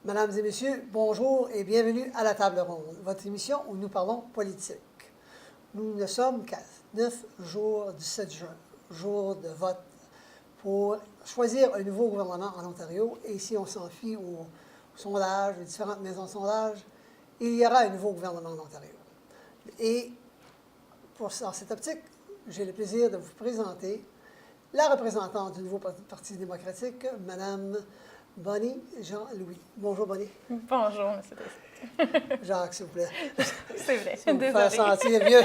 Mesdames et messieurs, bonjour et bienvenue à la Table ronde, votre émission où nous parlons politique. Nous ne sommes qu'à 9 jours du 7 juin, jour de vote pour choisir un nouveau gouvernement en Ontario. Et si on s'en fie aux sondages, aux différentes maisons de sondage, il y aura un nouveau gouvernement en Ontario. Et dans cette optique, j'ai le plaisir de vous présenter la représentante du nouveau Parti démocratique, Mme Bonnie Jean-Louis. Bonjour, Bonnie. Bonjour, M. Tessier. Jacques, s'il vous plaît. C'est vrai, Ça vous désolée. faire sentir vieux.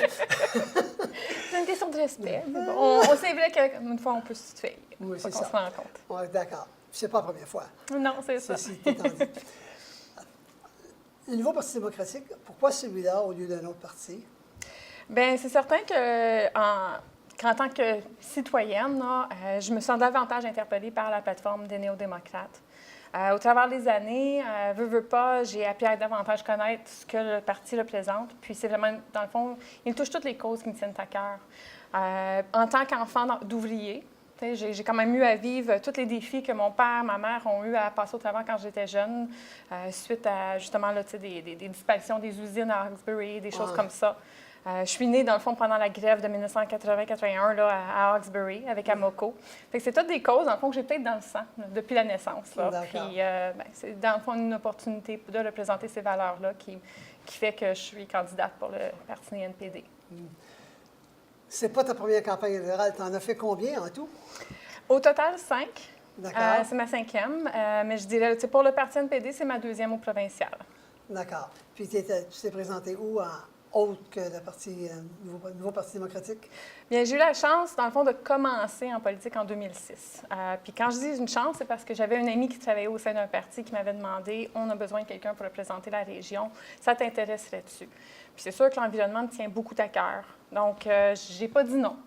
C'est une question de respect. Mais bon, c'est vrai qu'une fois, on peut se tuer. Oui, Faut c'est qu'on ça. se rende compte. Oui, d'accord. C'est pas la première fois. Non, c'est ça. Ceci étant dit. Le nouveau Parti démocratique, pourquoi celui-là au lieu d'un autre parti? Bien, c'est certain qu'en tant que citoyenne, là, je me sens davantage interpellée par la plateforme des néo-démocrates. Au travers des années, veux pas, j'ai appris à davantage connaître ce que le parti représente. Puis c'est vraiment, dans le fond, il touche toutes les causes qui me tiennent à cœur. En tant qu'enfant d'ouvrier, j'ai quand même eu à vivre tous les défis que mon père, ma mère ont eu à passer au travers quand j'étais jeune, suite à justement là, des disparitions des usines à Hawkesbury, des choses comme ça. Je suis née, dans le fond, pendant la grève de 1980-81 là, à Hawkesbury, avec Amoco. Fait que c'est toutes des causes, dans le fond, que j'ai peut-être dans le sang là, depuis la naissance. Là. Puis, c'est dans le fond une opportunité de représenter ces valeurs-là qui fait que je suis candidate pour le parti NPD. C'est pas ta première campagne électorale. Tu en as fait combien en tout? Au total, 5. D'accord. C'est ma 5e. Mais je dirais, pour le parti NPD, c'est ma 2e au provincial. D'accord. Puis tu t'es présenté où autre que le parti, nouveau Parti démocratique? Bien, j'ai eu la chance, dans le fond, de commencer en politique en 2006. Puis quand je dis une chance, c'est parce que j'avais une amie qui travaillait au sein d'un parti qui m'avait demandé « On a besoin de quelqu'un pour représenter la région. Ça t'intéresserait-tu? » Puis c'est sûr que l'environnement me tient beaucoup à cœur. Donc, j'ai pas dit non.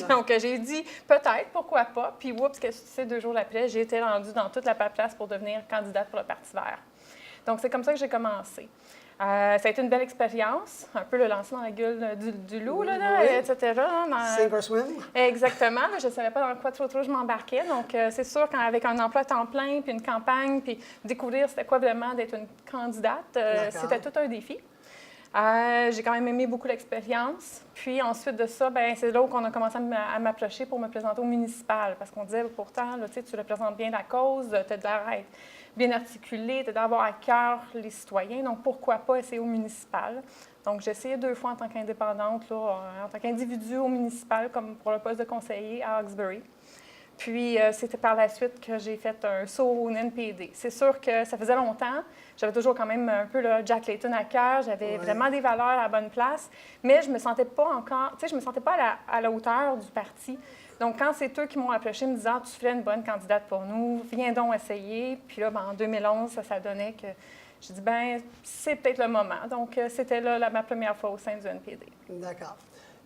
Donc, j'ai dit peut-être, pourquoi pas. Puis, oups, qu'est-ce que tu sais, 2 jours après, j'ai été rendue dans toute la paperasse pour devenir candidate pour le Parti vert. Donc, c'est comme ça que j'ai commencé. Ça a été une belle expérience, un peu le lancer dans la gueule du loup, oui. etc. Sink or swim. Exactement. Là, je ne savais pas dans quoi trop je m'embarquais. Donc, c'est sûr qu'avec un emploi à temps plein, puis une campagne, puis découvrir c'était quoi vraiment d'être une candidate, c'était tout un défi. J'ai quand même aimé beaucoup l'expérience. Puis ensuite de ça, bien, c'est là où on a commencé à m'approcher pour me présenter au municipal. Parce qu'on disait, pourtant, là, tu représentes bien la cause, tu as de l'air d'être bien articulé, tu as d'avoir à cœur les citoyens. Donc, pourquoi pas essayer au municipal? Donc, j'ai essayé 2 fois en tant qu'indépendante, là, en tant qu'individu au municipal, comme pour le poste de conseiller à Hawkesbury. Puis, c'était par la suite que j'ai fait un saut au NPD. C'est sûr que ça faisait longtemps. J'avais toujours quand même un peu le Jack Layton à cœur. J'avais vraiment des valeurs à la bonne place. Mais je me sentais pas encore... Tu sais, je me sentais pas à la hauteur du parti. Donc, quand c'est eux qui m'ont approché me disant « Tu ferais une bonne candidate pour nous, viens donc essayer. » Puis là, en 2011, ça donnait que... J'ai dit « Bien, c'est peut-être le moment. » Donc, c'était là ma première fois au sein du NPD. D'accord.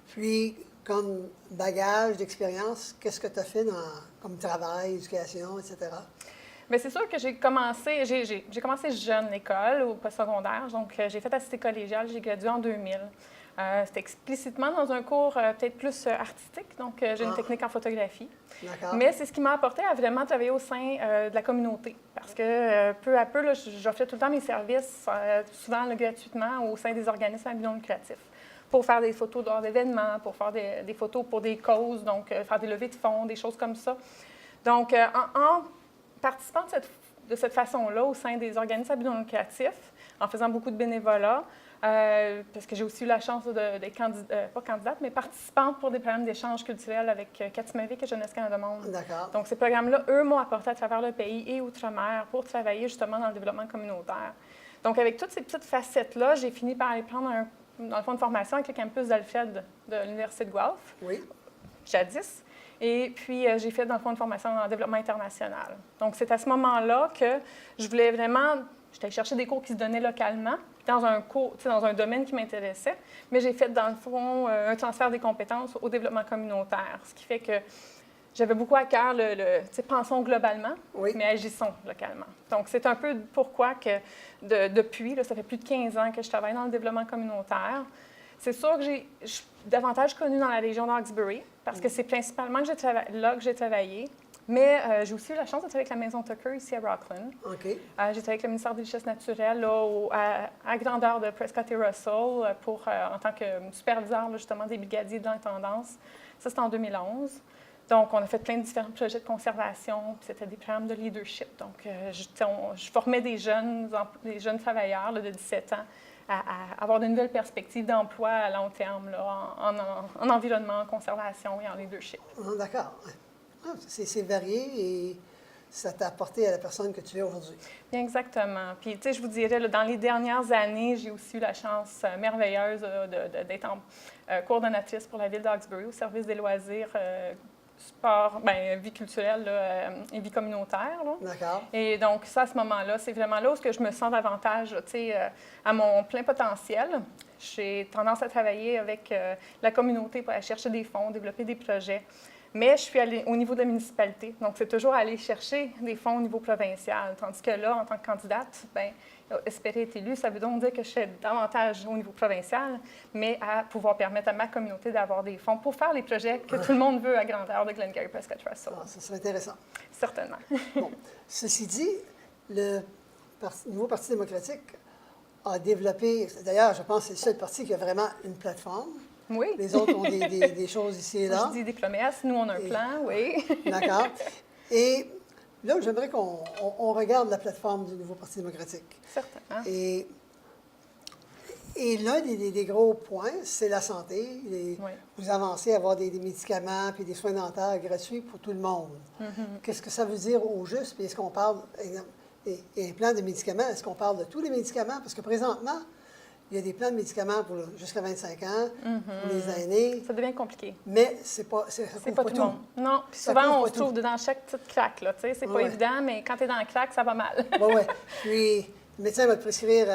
Puis, comme bagage d'expérience, qu'est-ce que tu as fait comme travail, éducation, etc.? Bien, c'est sûr que j'ai commencé jeune l'école, au postsecondaire. Donc, j'ai fait assistée collégiale, j'ai gradué en 2000. C'était explicitement dans un cours peut-être plus artistique, donc j'ai une technique en photographie. D'accord. Mais c'est ce qui m'a apporté à vraiment travailler au sein de la communauté. Parce que peu à peu, là, j'offrais tout le temps mes services, souvent là, gratuitement, au sein des organismes à but non lucratif, pour faire des photos lors d'événements, pour faire des photos pour des causes, donc faire des levées de fonds, des choses comme ça. Donc, en participant de cette façon-là au sein des organismes à but non lucratif, en faisant beaucoup de bénévolat, parce que j'ai aussi eu la chance d'être pas candidate, mais participante pour des programmes d'échange culturel avec Katimavik et Jeunesse Canada Monde. D'accord. Donc, ces programmes-là, eux, m'ont apporté à travers le pays et outre-mer pour travailler justement dans le développement communautaire. Donc, avec toutes ces petites facettes-là, j'ai fini par aller prendre dans le fond de formation avec le campus d'Alfred de l'Université de Guelph, jadis. Et puis, j'ai fait dans le fond de formation en développement international. Donc, c'est à ce moment-là que je voulais vraiment... J'étais allée chercher des cours qui se donnaient localement, dans un domaine qui m'intéressait, mais j'ai fait, dans le fond, un transfert des compétences au développement communautaire, ce qui fait que j'avais beaucoup à cœur pensons globalement, mais agissons localement. Donc, c'est un peu pourquoi que, depuis, là, ça fait plus de 15 ans que je travaille dans le développement communautaire. C'est sûr que je suis davantage connue dans la région d'Hawkesbury, parce que c'est principalement là que j'ai travaillé. Mais j'ai aussi eu la chance d'être avec la Maison Tucker ici à Rockland. OK. J'étais avec le ministère des Richesses naturelles là, à grandeur de Prescott et Russell en tant que superviseur là, justement des brigadiers de l'intendance. Ça, c'était en 2011. Donc, on a fait plein de différents projets de conservation, puis c'était des programmes de leadership. Donc, je formais des jeunes travailleurs là, de 17 ans à avoir de nouvelles perspectives d'emploi à long terme là, en environnement, en conservation et en leadership. D'accord. C'est varié et ça t'a apporté à la personne que tu es aujourd'hui. Bien, exactement. Puis, tu sais, je vous dirais, là, dans les dernières années, j'ai aussi eu la chance merveilleuse d'être coordonnatrice pour la ville d'Hawkesbury au service des loisirs, sport, vie culturelle là, et vie communautaire. Là. D'accord. Et donc, ça, à ce moment-là, c'est vraiment là où je me sens davantage, tu sais, à mon plein potentiel. J'ai tendance à travailler avec la communauté pour aller chercher des fonds, développer des projets. Mais je suis allée au niveau de la municipalité. Donc, c'est toujours aller chercher des fonds au niveau provincial. Tandis que là, en tant que candidate, espérer être élue, ça veut donc dire que je suis davantage au niveau provincial, mais à pouvoir permettre à ma communauté d'avoir des fonds pour faire les projets que tout le monde veut à grandeur de Glengarry Prescott Russell. Ça serait intéressant. Certainement. Bon. Ceci dit, le nouveau Parti démocratique a développé, d'ailleurs, je pense que c'est le seul parti qui a vraiment une plateforme. Oui. Les autres ont des choses ici et là. Je dis des promesses, nous, on a un plan, oui. D'accord. Et là, j'aimerais qu'on regarde la plateforme du nouveau Parti démocratique. Certainement. Et l'un des gros points, c'est la santé. Oui. Vous avancez à avoir des médicaments puis des soins dentaires gratuits pour tout le monde. Mm-hmm. Qu'est-ce que ça veut dire au juste? Puis est-ce qu'on parle, exemple, et un plan de médicaments, est-ce qu'on parle de tous les médicaments? Parce que présentement, il y a des plans de médicaments pour jusqu'à 25 ans, pour les aînés. Ça devient compliqué. Mais ça pas couvre tout le monde. Non, puis souvent, on se trouve dans chaque petite craque, là. Tu sais, c'est pas évident, mais quand tu es dans la craque, ça va mal. Oui. Puis, le médecin va te prescrire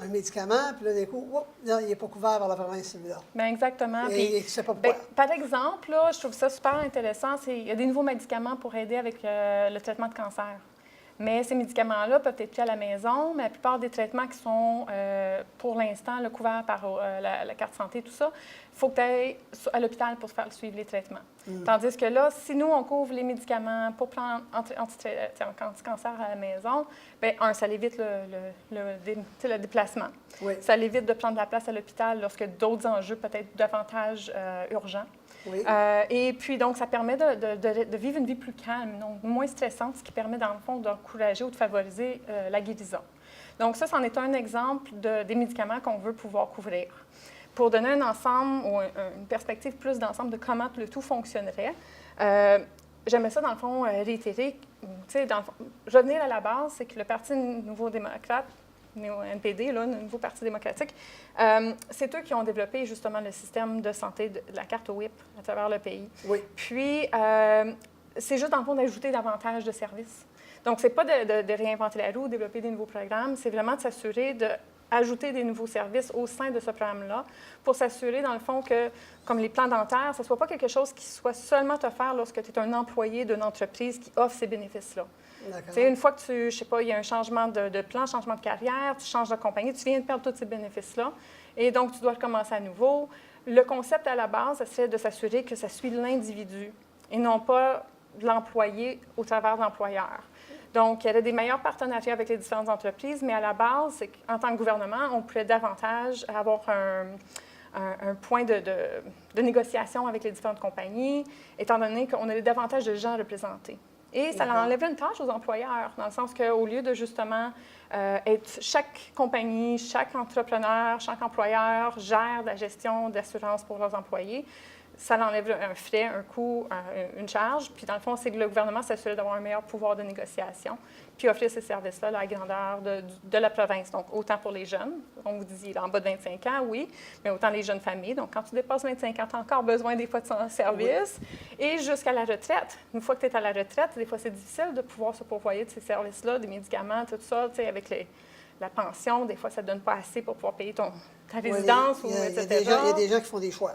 un médicament, puis là, d'un coup, non, il n'est pas couvert par la province, celui-là. Bien, exactement. Et je ne sais pas pourquoi. Par exemple, là, je trouve ça super intéressant, il y a des nouveaux médicaments pour aider avec le traitement de cancer. Mais ces médicaments-là peuvent être pris à la maison, mais la plupart des traitements qui sont, pour l'instant, couverts par la carte santé, tout ça, il faut que tu ailles à l'hôpital pour faire suivre les traitements. Tandis que là, si nous, on couvre les médicaments pour prendre anti-cancer à la maison, bien, ça l'évite le déplacement. Oui. Ça l'évite de prendre la place à l'hôpital lorsque d'autres enjeux peuvent être davantage urgents. Oui. Et puis, donc, ça permet de vivre une vie plus calme, donc moins stressante, ce qui permet, dans le fond, d'encourager ou de favoriser la guérison. Donc, ça, c'en est un exemple des médicaments qu'on veut pouvoir couvrir. Pour donner un ensemble ou une perspective plus d'ensemble de comment le tout fonctionnerait, j'aimerais ça, dans le fond, réitérer. Tu sais, revenir à la base, c'est que le Parti nouveau-démocrate, NPD, là, le nouveau Parti démocratique, c'est eux qui ont développé justement le système de santé de la carte WIP à travers le pays. Oui. Puis, c'est juste dans le fond d'ajouter davantage de services. Donc, c'est pas de réinventer la roue, développer des nouveaux programmes, c'est vraiment de s'assurer d'ajouter des nouveaux services au sein de ce programme-là pour s'assurer, dans le fond, que, comme les plans dentaires, ce ne soit pas quelque chose qui soit seulement offert lorsque tu es un employé d'une entreprise qui offre ces bénéfices-là. Une fois que il y a un changement de plan, changement de carrière, tu changes de compagnie, tu viens de perdre tous ces bénéfices-là, et donc tu dois recommencer à nouveau. Le concept à la base, c'est de s'assurer que ça suit l'individu et non pas l'employé au travers de l'employeur. Donc, il y avait des meilleurs partenariats avec les différentes entreprises, mais à la base, c'est qu'en tant que gouvernement, on pouvait davantage avoir un point de négociation avec les différentes compagnies, étant donné qu'on avait davantage de gens représentés. Et ça enlèverait une tâche aux employeurs, dans le sens qu'au lieu de justement être chaque compagnie, chaque entrepreneur, chaque employeur gère la gestion d'assurance pour leurs employés, ça enlève un frais, un coût, une charge. Puis dans le fond, c'est que le gouvernement s'assure d'avoir un meilleur pouvoir de négociation, puis offrir ces services-là à la grandeur de la province. Donc, autant pour les jeunes, on vous dit en bas de 25 ans, oui, mais autant les jeunes familles. Donc, quand tu dépasses 25 ans, tu as encore besoin des fois de son service. Oui. Et jusqu'à la retraite. Une fois que tu es à la retraite, des fois, c'est difficile de pouvoir se pourvoyer de ces services-là, des médicaments, tout ça, tu sais, avec la pension. Des fois, ça ne donne pas assez pour pouvoir payer ta résidence, etc. Il y a des gens qui font des choix.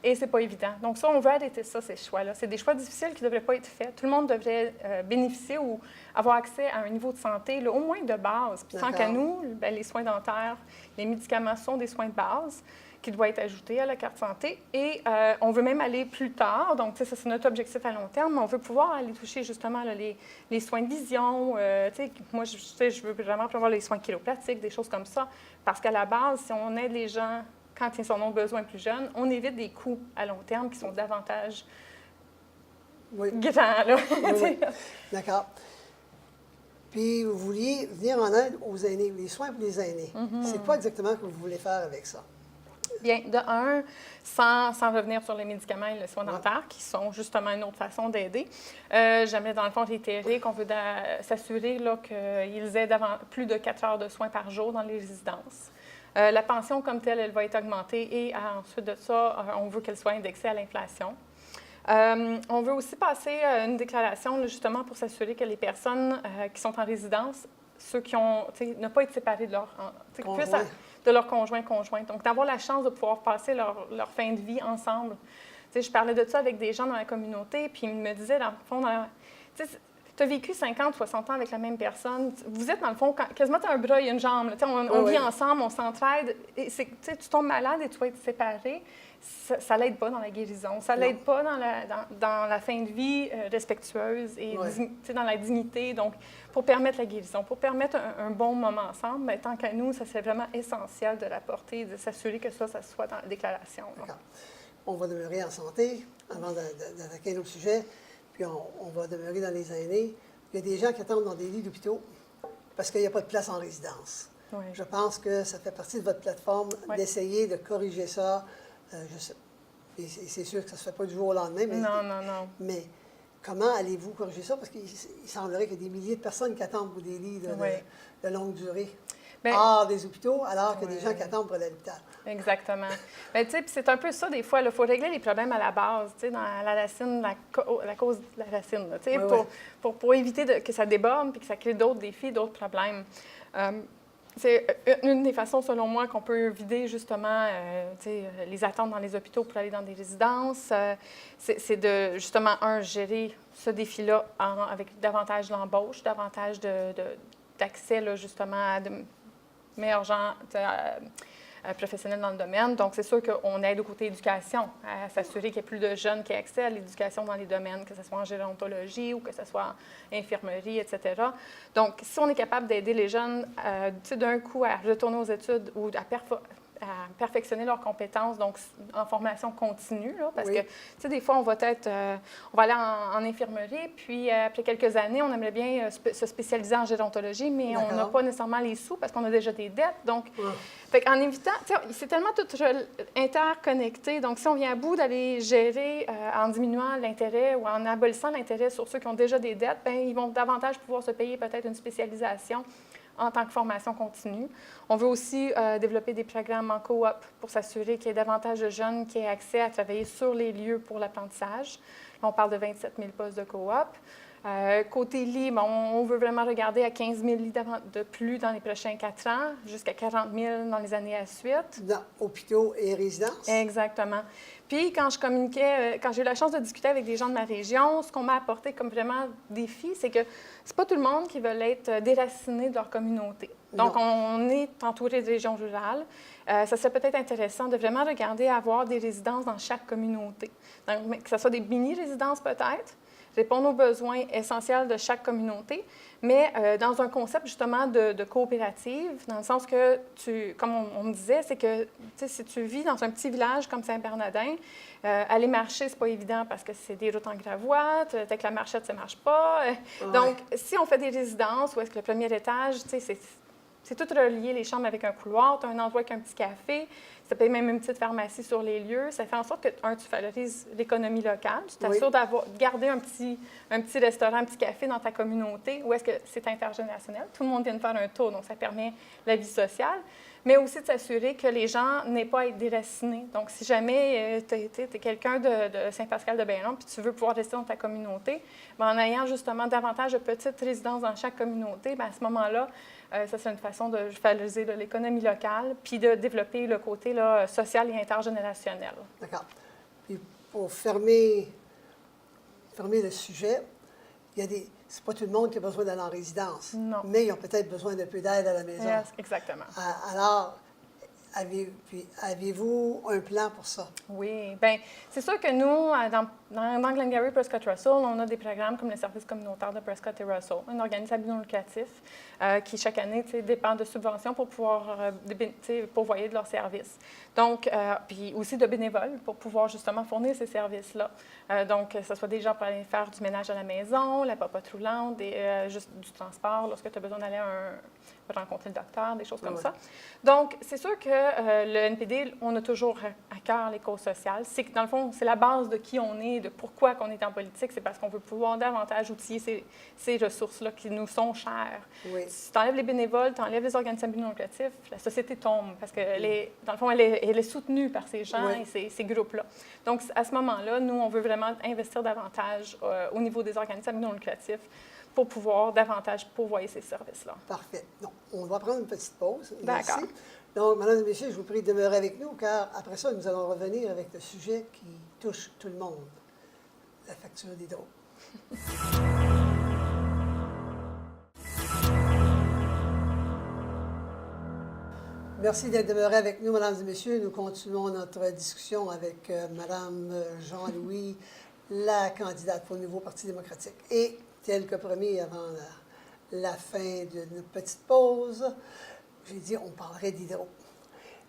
Et c'est pas évident. Donc ça, on veut arrêter ça, ces choix-là. C'est des choix difficiles qui ne devraient pas être faits. Tout le monde devrait bénéficier ou avoir accès à un niveau de santé, là, au moins de base. Puis tant qu'à nous, bien, les soins dentaires, les médicaments sont des soins de base qui doit être ajouté à la carte santé. Et on veut même aller plus tard. Donc, ça, c'est notre objectif à long terme. On veut pouvoir aller toucher justement là, les soins de vision. Moi, je veux vraiment prévoir les soins chiropratiques, des choses comme ça. Parce qu'à la base, si on aide les gens quand ils en ont besoin plus jeunes, on évite des coûts à long terme qui sont davantage grands. Là. Oui. D'accord. Puis, vous vouliez venir en aide aux aînés, les soins pour les aînés. C'est quoi exactement que vous voulez faire avec ça? Bien, de un, sans revenir sur les médicaments et les soins dentaires, qui sont justement une autre façon d'aider, j'aimerais dans le fond réitérer qu'on veut s'assurer qu'ils aient plus de 4 heures de soins par jour dans les résidences. La pension comme telle, elle va être augmentée et ensuite de ça, on veut qu'elle soit indexée à l'inflation. On veut aussi passer une déclaration là, justement pour s'assurer que les personnes qui sont en résidence, ceux qui ont, ne pas être séparés de leur conjoint. Donc, d'avoir la chance de pouvoir passer leur fin de vie ensemble. Je parlais de ça avec des gens dans la communauté, puis ils me disaient, dans le fond, tu as vécu 50, 60 ans avec la même personne. Vous êtes, dans le fond, quasiment un bras et une jambe. Là. On vit ensemble, on s'entraide. Et tu tombes malade et tu vas être séparé. Ça ne l'aide pas dans la guérison. Ça ne l'aide pas dans la fin de vie respectueuse et dans la dignité. Donc, pour permettre la guérison, pour permettre un bon moment ensemble, bien, tant qu'à nous, ça serait vraiment essentiel de l'apporter et de s'assurer que ça soit dans la déclaration. D'accord. On va demeurer en santé avant d'attaquer nos sujets. Puis on va demeurer dans les aînés. Il y a des gens qui attendent dans des lits d'hôpitaux parce qu'il n'y a pas de place en résidence. Oui. Je pense que ça fait partie de votre plateforme d'essayer de corriger ça. Et c'est sûr que ça ne se fait pas du jour au lendemain. Mais, non. Mais comment allez-vous corriger ça? Parce qu'il semblerait qu'il y ait des milliers de personnes qui attendent pour des lits de longue durée. Hors des hôpitaux, alors qu'il y a des gens qui attendent pour aller à l'hôpital. Exactement. Mais tu sais, c'est un peu ça, des fois. Il faut régler les problèmes à la base, tu sais, dans la racine, la cause de la racine, tu sais, pour éviter que ça déborde et que ça crée d'autres défis, d'autres problèmes. C'est une des façons, selon moi, qu'on peut vider justement les attentes dans les hôpitaux pour aller dans des résidences. C'est de, justement, gérer ce défi-là avec davantage d'embauche, davantage d'accès, là, justement, à de meilleurs gens professionnels dans le domaine. Donc, c'est sûr qu'on aide au côté éducation, à s'assurer qu'il y ait plus de jeunes qui aient accès à l'éducation dans les domaines, que ce soit en gérontologie ou que ce soit en infirmerie, etc. Donc, si on est capable d'aider les jeunes d'un coup à retourner aux études ou à perfectionner leurs compétences, donc en formation continue, là, parce que, tu sais, des fois, on va aller en infirmerie, puis après quelques années, on aimerait bien se spécialiser en gérontologie, mais on n'a pas nécessairement les sous parce qu'on a déjà des dettes. Donc, en évitant, c'est tellement tout interconnecté. Donc, si on vient à bout d'aller gérer en diminuant l'intérêt ou en abolissant l'intérêt sur ceux qui ont déjà des dettes, bien, ils vont davantage pouvoir se payer peut-être une spécialisation en tant que formation continue. On veut aussi développer des programmes en coop pour s'assurer qu'il y ait davantage de jeunes qui aient accès à travailler sur les lieux pour l'apprentissage. Là, on parle de 27 000 postes de coop. Côté lits, on veut vraiment regarder à 15 000 lits de plus dans les prochains 4 ans, jusqu'à 40 000 dans les années à suite. Dans hôpitaux et résidences? Exactement. Puis, quand j'ai eu la chance de discuter avec des gens de ma région, ce qu'on m'a apporté comme vraiment défi, c'est que c'est pas tout le monde qui veut être déraciné de leur communauté. Donc, on est entouré de régions rurales. Ça serait peut-être intéressant de vraiment regarder à avoir des résidences dans chaque communauté. Donc, que ce soit des mini-résidences peut-être, répondre aux besoins essentiels de chaque communauté, mais dans un concept justement de coopérative, dans le sens que, comme on me disait, c'est que si tu vis dans un petit village comme Saint-Bernardin, aller marcher, c'est pas évident parce que c'est des routes en gravoite, avec la marchette, ça marche pas. Donc, si on fait des résidences où est-ce que le premier étage, c'est tout relié, les chambres avec un couloir, tu as un endroit avec un petit café, ça peut être même une petite pharmacie sur les lieux. Ça fait en sorte que, tu valorises l'économie locale, tu t'assures de garder un petit restaurant, un petit café dans ta communauté, où est-ce que c'est intergénérationnel. Tout le monde vient de faire un tour, donc ça permet la vie sociale, mais aussi de s'assurer que les gens n'aient pas à être déracinés. Donc, si jamais tu es quelqu'un de Saint-Pascal-de-Bailon puis tu veux pouvoir rester dans ta communauté, bien, en ayant justement davantage de petites résidences dans chaque communauté, bien, à ce moment-là, ça, c'est une façon de valoriser l'économie locale puis de développer le côté là, social et intergénérationnel. Puis pour fermer le sujet, c'est pas tout le monde qui a besoin d'aller en résidence. Non. Mais ils ont peut-être besoin d'un peu d'aide à la maison. Yes, exactement. Alors, avez-vous un plan pour ça? Oui, bien, c'est sûr que nous, dans Glengarry Prescott Russell, on a des programmes comme le service communautaire de Prescott et Russell, un organisme à but non lucratif qui, chaque année, dépend de subventions pour pouvoir pourvoyer de leurs services. Donc, puis aussi de bénévoles pour pouvoir justement fournir ces services-là. Donc, que ce soit des gens pour aller faire du ménage à la maison, la papote roulante, juste du transport lorsque tu as besoin d'aller rencontrer le docteur, des choses comme ça. Donc, c'est sûr que le NPD, on a toujours à cœur les causes sociales. C'est que, dans le fond, c'est la base de qui on est, de pourquoi on est en politique. C'est parce qu'on veut pouvoir davantage outiller ces ressources-là qui nous sont chères. Oui. Si tu enlèves les bénévoles, tu enlèves les organismes non lucratifs, la société tombe parce que, dans le fond, elle est soutenue par ces gens et ces groupes-là. Donc, à ce moment-là, nous, on veut vraiment investir davantage au niveau des organismes non lucratifs pour pouvoir davantage pourvoyer ces services-là. Parfait. Donc, on va prendre une petite pause. D'accord. Merci. Donc, Mesdames et Messieurs, je vous prie de demeurer avec nous, car après ça, nous allons revenir avec le sujet qui touche tout le monde, la facture d'hydro. Merci d'être demeurés avec nous, Mesdames et Messieurs. Nous continuons notre discussion avec Mme Jean-Louis, la candidate pour le nouveau Parti démocratique. Et tel que promis avant la fin de notre petite pause, j'ai dit on parlerait d'hydro.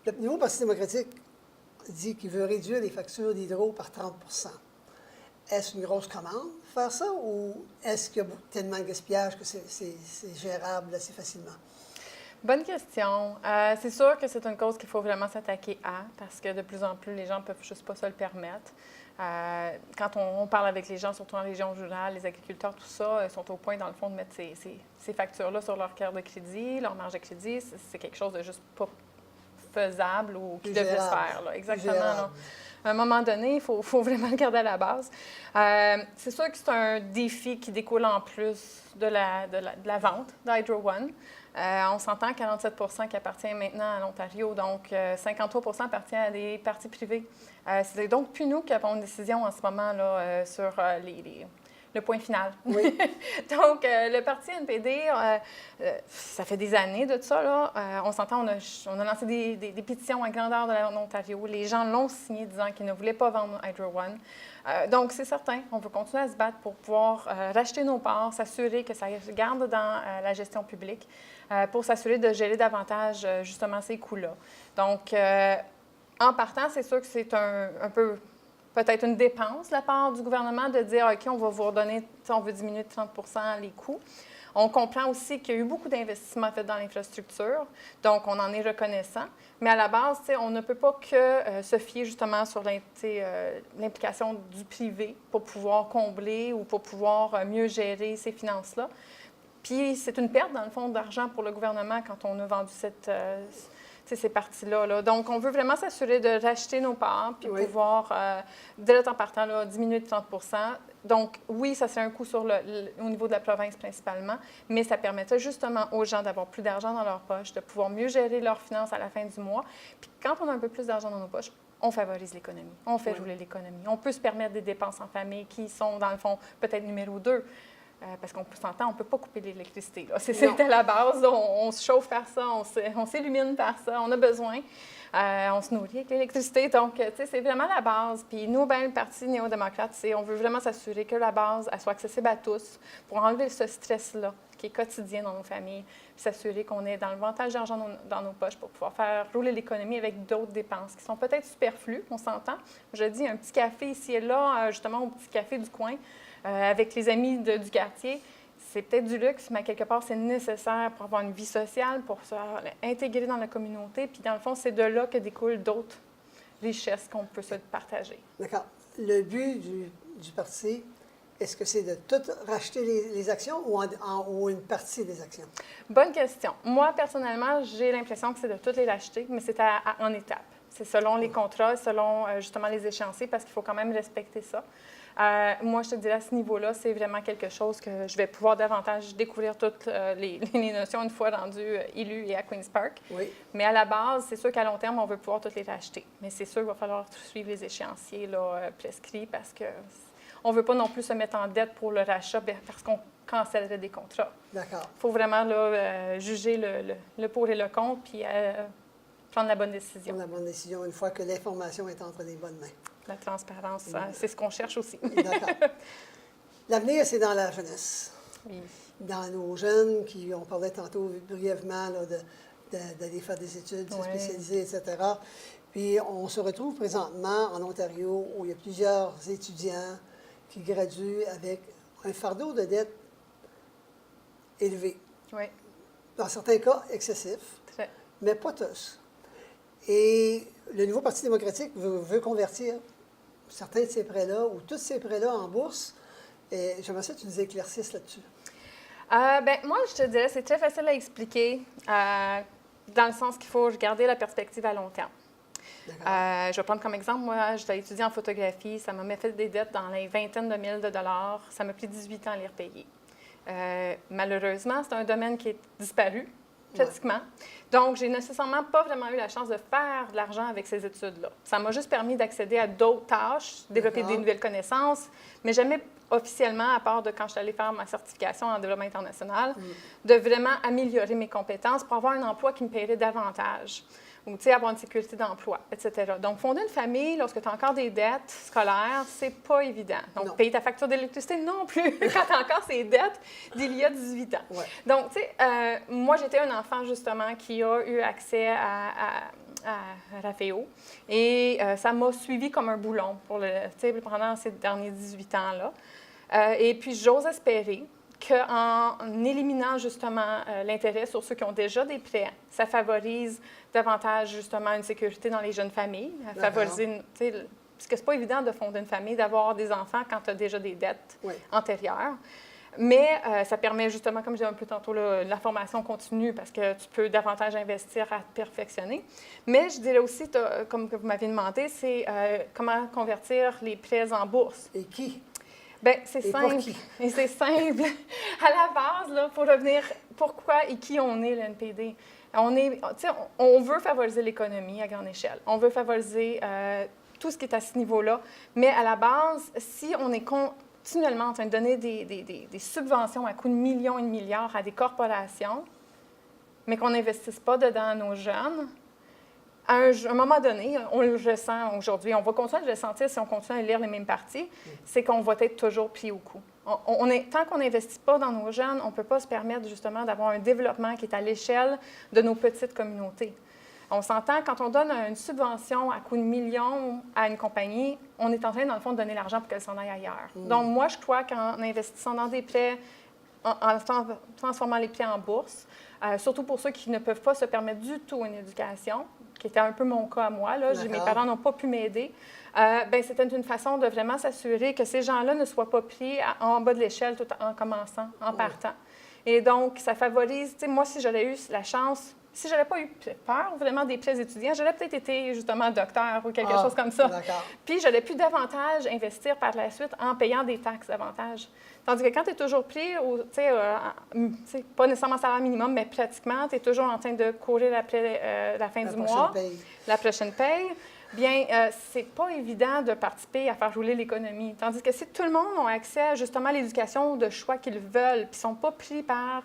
Le nouveau Parti démocratique dit qu'il veut réduire les factures d'hydro par 30 %. Est-ce une grosse commande, faire ça, ou est-ce qu'il y a tellement de gaspillage que c'est gérable assez facilement? Bonne question. C'est sûr que c'est une cause qu'il faut vraiment s'attaquer à, parce que de plus en plus, les gens ne peuvent juste pas se le permettre. Quand on parle avec les gens, surtout en région rurale, les agriculteurs, tout ça, sont au point, dans le fond, de mettre ces factures-là sur leur carte de crédit, leur marge de crédit. C'est quelque chose de juste pas faisable ou qui devrait se faire. Là. Exactement. Là. À un moment donné, il faut vraiment le garder à la base. C'est sûr que c'est un défi qui découle en plus de la vente d'Hydro One. On s'entend 47 % qui appartient maintenant à l'Ontario, donc 53 % appartient à des partis privés. C'est donc plus nous qui avons une décision en ce moment là, sur le point final. Oui. Donc, le parti NPD, ça fait des années de ça. Là. On s'entend, on a lancé des pétitions à grandeur de l'Ontario. Les gens l'ont signé disant qu'ils ne voulaient pas vendre Hydro One. Donc, c'est certain, on veut continuer à se battre pour pouvoir racheter nos parts, s'assurer que ça garde dans la gestion publique, pour s'assurer de gérer davantage, justement, ces coûts-là. Donc, en partant, c'est sûr que c'est un peu peut-être une dépense de la part du gouvernement de dire, OK, on va vous redonner, on veut diminuer de 30 % les coûts. On comprend aussi qu'il y a eu beaucoup d'investissements faits dans l'infrastructure, donc on en est reconnaissant. Mais à la base, on ne peut pas que se fier justement sur l'implication du privé pour pouvoir combler ou pour pouvoir mieux gérer ces finances-là. Puis c'est une perte, dans le fond, d'argent pour le gouvernement quand on a vendu ces parties-là. Là. Donc, on veut vraiment s'assurer de racheter nos parts puis pouvoir, dès le temps partant, là, diminuer de 30 %. Donc, oui, ça c'est un coût au niveau de la province principalement, mais ça permettait justement aux gens d'avoir plus d'argent dans leur poche, de pouvoir mieux gérer leurs finances à la fin du mois. Puis quand on a un peu plus d'argent dans nos poches, on favorise l'économie, on fait rouler l'économie. On peut se permettre des dépenses en famille qui sont, dans le fond, peut-être numéro 2. Parce qu'on s'entend, on ne peut pas couper l'électricité. C'était la base. On se chauffe par ça, on s'illumine par ça, on a besoin. On se nourrit avec l'électricité. Donc, tu sais, c'est vraiment la base. Puis nous, ben, le Parti néo-démocrate, on veut vraiment s'assurer que la base elle soit accessible à tous pour enlever ce stress-là qui est quotidien dans nos familles, puis s'assurer qu'on ait davantage d'argent dans nos poches pour pouvoir faire rouler l'économie avec d'autres dépenses qui sont peut-être superflues, on s'entend. Je dis, un petit café ici et là, justement au petit café du coin, avec les amis du quartier, c'est peut-être du luxe, mais quelque part, c'est nécessaire pour avoir une vie sociale, pour s'intégrer dans la communauté. Puis, dans le fond, c'est de là que découlent d'autres richesses qu'on peut se partager. D'accord. Le but du parti, est-ce que c'est de tout racheter les actions ou une partie des actions? Bonne question. Moi, personnellement, j'ai l'impression que c'est de toutes les racheter, mais c'est en étapes. C'est selon les contrats, selon justement les échéanciers, parce qu'il faut quand même respecter ça. Moi, je te dirais, à ce niveau-là, c'est vraiment quelque chose que je vais pouvoir davantage découvrir toutes les notions une fois rendues élues et à Queen's Park. Oui. Mais à la base, c'est sûr qu'à long terme, on veut pouvoir toutes les racheter. Mais c'est sûr qu'il va falloir suivre les échéanciers là, prescrits parce qu'on ne veut pas non plus se mettre en dette pour le rachat parce qu'on cancellerait des contrats. D'accord. Il faut vraiment là, juger le pour et le contre, puis prendre la bonne décision. Prendre la bonne décision une fois que l'information est entre les bonnes mains. La transparence, c'est ce qu'on cherche aussi. D'accord. L'avenir, c'est dans la jeunesse. Oui. Dans nos jeunes, on parlait tantôt brièvement là, d'aller faire des études spécialisées, etc. Puis on se retrouve présentement en Ontario où il y a plusieurs étudiants qui graduent avec un fardeau de dette élevé. Oui. Dans certains cas, excessif, Très. mais pas tous. Et le nouveau Parti démocratique veut convertir certains de ces prêts-là ou tous ces prêts-là en bourse. Et j'aimerais ça que tu nous éclaircisses là-dessus. Moi, je te dirais, c'est très facile à expliquer dans le sens qu'il faut regarder la perspective à long terme. Je vais prendre comme exemple, moi, j'étais étudiée en photographie, ça m'a fait des dettes dans les vingtaines de mille de dollars, ça m'a pris 18 ans à les repayer. Malheureusement, c'est un domaine qui est disparu, pratiquement. Donc, j'ai nécessairement pas vraiment eu la chance de faire de l'argent avec ces études-là. Ça m'a juste permis d'accéder à d'autres tâches, développer des nouvelles connaissances, mais jamais officiellement, à part de quand je suis allée faire ma certification en développement international, de vraiment améliorer mes compétences pour avoir un emploi qui me paierait davantage ou avoir une sécurité d'emploi, etc. Donc, fonder une famille, lorsque tu as encore des dettes scolaires, c'est pas évident. Donc, payer ta facture d'électricité non plus, quand tu as encore ces dettes d'il y a 18 ans. Ouais. Donc, tu sais, moi, j'étais un enfant, justement, qui a eu accès à Raféo. Et ça m'a suivi comme un boulon pendant ces derniers 18 ans-là. Et puis, j'ose espérer qu'en éliminant justement l'intérêt sur ceux qui ont déjà des prêts, ça favorise davantage justement une sécurité dans les jeunes familles, favoriser, parce que c'est pas évident de fonder une famille, d'avoir des enfants quand tu as déjà des dettes antérieures. Mais ça permet justement, comme je disais un peu tantôt, la formation continue parce que tu peux davantage investir à te perfectionner. Mais je dirais aussi, comme vous m'aviez demandé, c'est comment convertir les prêts en bourse. Et qui? Bien, c'est simple. Et c'est simple. À la base, là, pour revenir, pourquoi et qui on est, le NPD? On veut favoriser l'économie à grande échelle. On veut favoriser tout ce qui est à ce niveau-là. Mais à la base, si on est continuellement en train de donner des subventions à coût de millions et de milliards à des corporations, mais qu'on n'investisse pas dedans nos jeunes, à un moment donné, on le ressent aujourd'hui, on va continuer de le sentir si on continue à lire les mêmes parties, c'est qu'on va être toujours pris au coup. Tant qu'on n'investit pas dans nos jeunes, on ne peut pas se permettre justement d'avoir un développement qui est à l'échelle de nos petites communautés. On s'entend, quand on donne une subvention à coût de millions à une compagnie, on est en train, dans le fond, de donner l'argent pour qu'elle s'en aille ailleurs. Donc, moi, je crois qu'en investissant dans des prêts, en transformant les prêts en bourse, surtout pour ceux qui ne peuvent pas se permettre du tout une éducation, qui était un peu mon cas à moi, là, mes parents n'ont pas pu m'aider, c'était une façon de vraiment s'assurer que ces gens-là ne soient pas pris en bas de l'échelle tout en commençant, en partant. Et donc, ça favorise, moi, si j'aurais eu la chance... Si je n'aurais pas eu peur vraiment des prêts étudiants, j'aurais peut-être été justement docteur ou quelque chose comme ça. Puis j'aurais pu davantage investir par la suite en payant des taxes davantage. Tandis que quand tu es toujours pris, pas nécessairement salaire minimum, mais pratiquement, tu es toujours en train de courir après la fin du mois, la prochaine paye, bien, c'est pas évident de participer à faire rouler l'économie. Tandis que si tout le monde a accès justement à l'éducation de choix qu'ils veulent, puis ne sont pas pris par...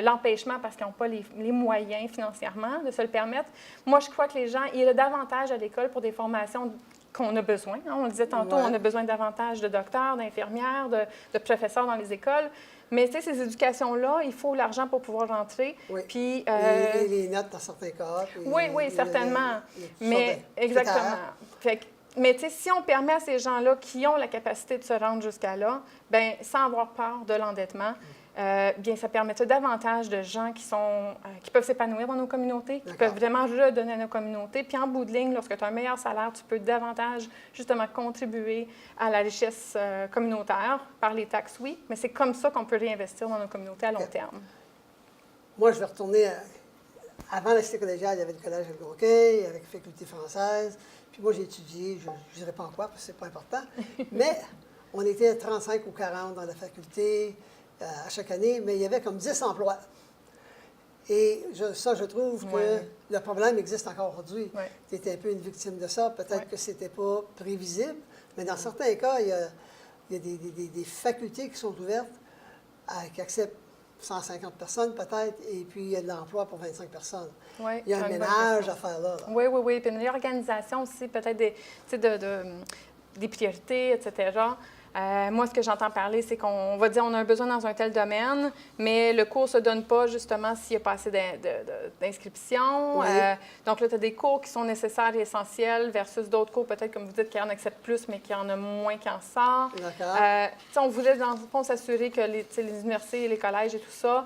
l'empêchement parce qu'ils n'ont pas les moyens financièrement de se le permettre. Moi, je crois que les gens, il y a davantage à l'école pour des formations qu'on a besoin. Hein. On le disait tantôt, on a besoin davantage de docteurs, d'infirmières, de professeurs dans les écoles. Mais tu sais, ces éducations-là, il faut l'argent pour pouvoir rentrer. Oui. Puis, et les notes dans certains cas. Oui, certainement. Mais exactement. Mais tu sais, si on permet à ces gens-là qui ont la capacité de se rendre jusqu'à là, bien, sans avoir peur de l'endettement, bien, ça permettrait davantage de gens qui peuvent s'épanouir dans nos communautés, qui peuvent vraiment redonner à nos communautés. Puis en bout de ligne, lorsque tu as un meilleur salaire, tu peux davantage, justement, contribuer à la richesse communautaire par les taxes, oui, mais c'est comme ça qu'on peut réinvestir dans nos communautés à long terme. Moi, je vais retourner avant la cité collégiale, il y avait le collège Algonquin, avec la faculté française. Puis moi, j'ai étudié, je ne dirais pas en quoi, parce que c'est pas important, mais on était 35 ou 40 dans la faculté à chaque année, mais il y avait comme 10 emplois. Et je trouve que le problème existe encore aujourd'hui. Tu étais un peu une victime de ça. Peut-être que ce n'était pas prévisible, mais dans certains cas, il y a des facultés qui sont ouvertes, qui acceptent 150 personnes peut-être, et puis il y a de l'emploi pour 25 personnes. Oui, Il y a un ménage à faire là. Oui, oui, oui. Puis une réorganisation aussi, peut-être des priorités, etc. Moi, ce que j'entends parler, c'est qu'on va dire on a un besoin dans un tel domaine, mais le cours ne se donne pas justement s'il n'y a pas assez d'inscriptions. Oui. Donc là, tu as des cours qui sont nécessaires et essentiels versus d'autres cours, peut-être, comme vous dites, qui en acceptent plus, mais qui en a moins qui en sortent. D'accord. On voulait, dans le fond, s'assurer que les universités, les collèges et tout ça,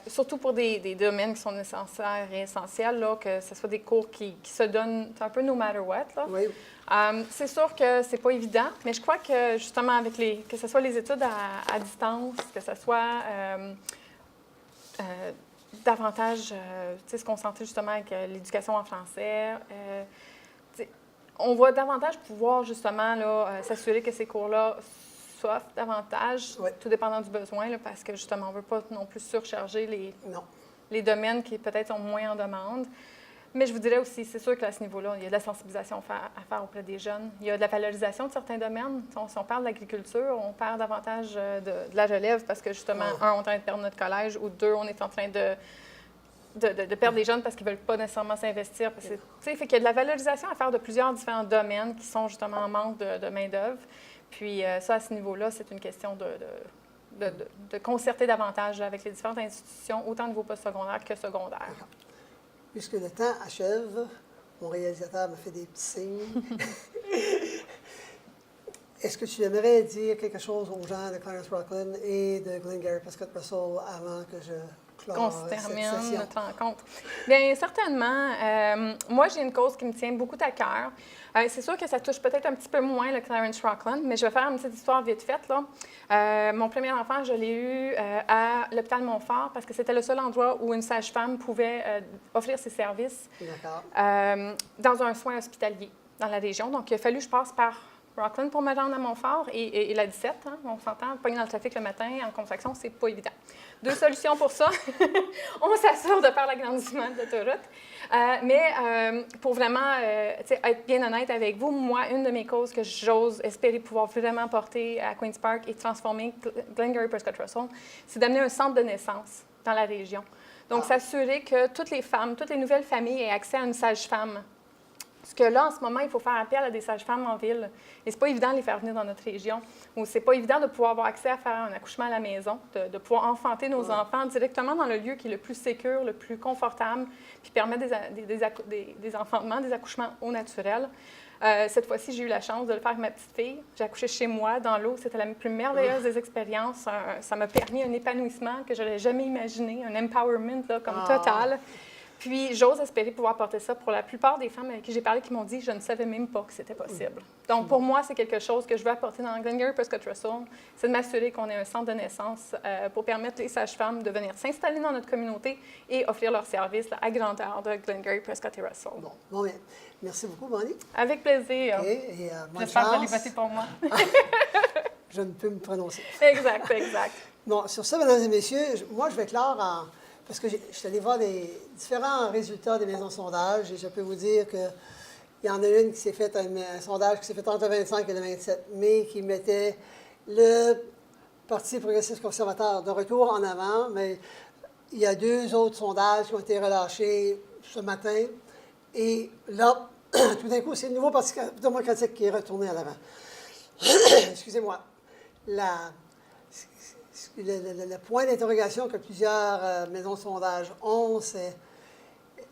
surtout pour des domaines qui sont nécessaires et essentiels, là, que ce soit des cours qui se donnent un peu no matter what. Là. Oui. C'est sûr que c'est pas évident, mais je crois que justement avec que ce soit les études à distance, que ce soit davantage se concentrer justement avec l'éducation en français, on va davantage pouvoir justement là, s'assurer que ces cours-là s'offrent davantage, tout dépendant du besoin, là, parce que justement on ne veut pas non plus surcharger les domaines qui peut-être sont moins en demande. Mais je vous dirais aussi, c'est sûr qu'à ce niveau-là, il y a de la sensibilisation à faire auprès des jeunes. Il y a de la valorisation de certains domaines. Si on parle de l'agriculture, on perd davantage de la relève parce que, justement, un, on est en train de perdre notre collège, ou deux, on est en train de perdre des jeunes parce qu'ils ne veulent pas nécessairement s'investir. Fait qu'il y a de la valorisation à faire de plusieurs différents domaines qui sont justement en manque de main-d'œuvre. Puis ça, à ce niveau-là, c'est une question de concerter davantage avec les différentes institutions, autant au niveau postsecondaire que secondaire. Puisque le temps achève, mon réalisateur me fait des petits signes. Est-ce que tu aimerais dire quelque chose aux gens de Clarence Rocklin et de Glengarry Prescott Russell avant que je clore cette session? Qu'on se termine notre rencontre. Bien, certainement. Moi, j'ai une cause qui me tient beaucoup à cœur. C'est sûr que ça touche peut-être un petit peu moins le Clarence Rocklin, mais je vais faire une petite histoire vite faite. Là. Mon premier enfant, je l'ai eu à l'hôpital Montfort parce que c'était le seul endroit où une sage-femme pouvait offrir ses services dans un soin hospitalier dans la région. Donc, il a fallu que je passe par Rocklin pour me rendre à Montfort et la 17, hein, on s'entend, pogner dans le trafic le matin en contraction, c'est pas évident. Deux solutions pour ça. On s'assure de faire l'agrandissement de l'autoroute. Mais pour vraiment être bien honnête avec vous, moi, une de mes causes que j'ose espérer pouvoir vraiment porter à Queen's Park et transformer Glengarry Prescott Russell, c'est d'amener un centre de naissance dans la région. Donc, s'assurer que toutes les femmes, toutes les nouvelles familles aient accès à une sage-femme. Parce que là, en ce moment, il faut faire appel à des sages-femmes en ville. Et c'est pas évident de les faire venir dans notre région. Ou c'est pas évident de pouvoir avoir accès à faire un accouchement à la maison, de pouvoir enfanter nos enfants directement dans le lieu qui est le plus sécure, le plus confortable, puis permettre des enfantements, des accouchements au naturel. Cette fois-ci, j'ai eu la chance de le faire avec ma petite fille. J'ai accouché chez moi, dans l'eau. C'était la plus merveilleuse des expériences. Ça m'a permis un épanouissement que je n'aurais jamais imaginé, un empowerment là, comme total. Puis, j'ose espérer pouvoir porter ça pour la plupart des femmes avec qui j'ai parlé qui m'ont dit « je ne savais même pas que c'était possible ». Donc, pour moi, c'est quelque chose que je veux apporter dans Glengarry Prescott Russell, c'est de m'assurer qu'on ait un centre de naissance pour permettre les sages-femmes de venir s'installer dans notre communauté et offrir leurs services à grandeur de Glengarry Prescott et Russell. Bon bien. Merci beaucoup, Bonnie. Avec plaisir. Et j'espère que vous allez voter pour moi. Je ne peux me prononcer. Exact, exact. Bon, sur ça, mesdames et messieurs, moi, je vais clore en... Parce que je suis allée voir des différents résultats des maisons de sondage et je peux vous dire qu'il y en a une qui s'est fait, un sondage qui s'est fait entre le 25 et le 27 mai, qui mettait le Parti progressiste conservateur de retour en avant, mais il y a deux autres sondages qui ont été relâchés ce matin. Et là, tout d'un coup, c'est le nouveau Parti démocratique qui est retourné à l'avant. Excusez-moi. Le point d'interrogation que plusieurs maisons de sondage ont, c'est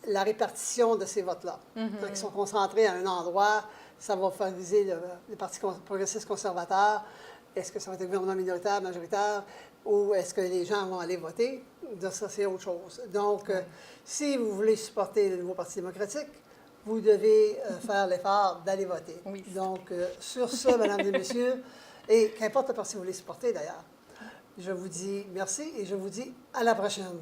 la répartition de ces votes-là. Donc, ils sont concentrés à un endroit, ça va favoriser le Parti progressiste conservateur. Est-ce que ça va être le gouvernement minoritaire, majoritaire, ou est-ce que les gens vont aller voter? Ça, c'est autre chose. Donc, si vous voulez supporter le nouveau Parti démocratique, vous devez faire l'effort d'aller voter. Oui. Donc, sur ça, mesdames et messieurs, et qu'importe le parti que vous voulez supporter d'ailleurs, je vous dis merci et je vous dis à la prochaine.